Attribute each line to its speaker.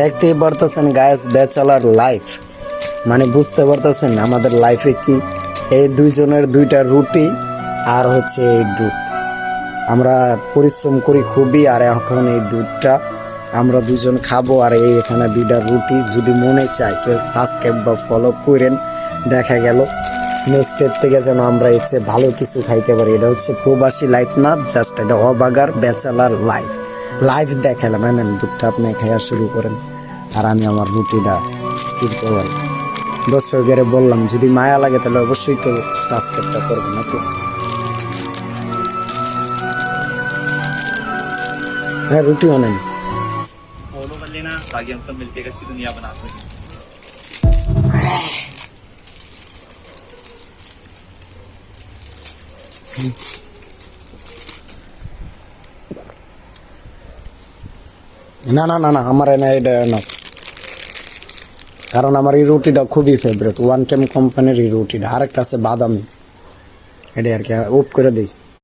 Speaker 1: দেখতেই পারতেছেন guys, bachelor life মানে বুঝতে পারতেছেন আমাদের লাইফে কি। এই দুইজনের দুইটা রুটি আর হচ্ছে এই দুধ, আমরা পরিশ্রম করি খুবই, আর এখন এই দুধটা আমরা দুজন খাবো। আর এই এখানে দুইটা রুটি, যদি মনে চায় কেউ সাবস্ক্রাইব বা ফলো করেন, দেখা গেল নেক্সটের থেকে যেন আমরা এর চেয়ে ভালো কিছু খাইতে পারি। এটা হচ্ছে প্রবাসী লাইফ না, জাস্ট এটা অবাগার ব্যাচেলার লাইফ। লাইফ দেখালাম, এনেন দুধটা আপনি খাইয়া শুরু করেন আর আমি আমার রুটিটা ছিঁড়তে পারি। দর্শকের বললাম যদি মায়া লাগে তাহলে অবশ্যই তো সাবস্ক্রাইবটা করবেন নাকি। হ্যাঁ, রুটিও নেন।
Speaker 2: फॉलो कर लेना ताकि हम सब मिलकर एक अच्छी दुनिया बना सकें।
Speaker 1: না না না না, আমার এনে এটা না, কারণ আমার এই রুটিটা খুবই ফেভারিট, ওয়ান টাইম কোম্পানির এই রুটিটা। আরেকটা আছে বাদামি, এটা আর কি অফ করে দিই।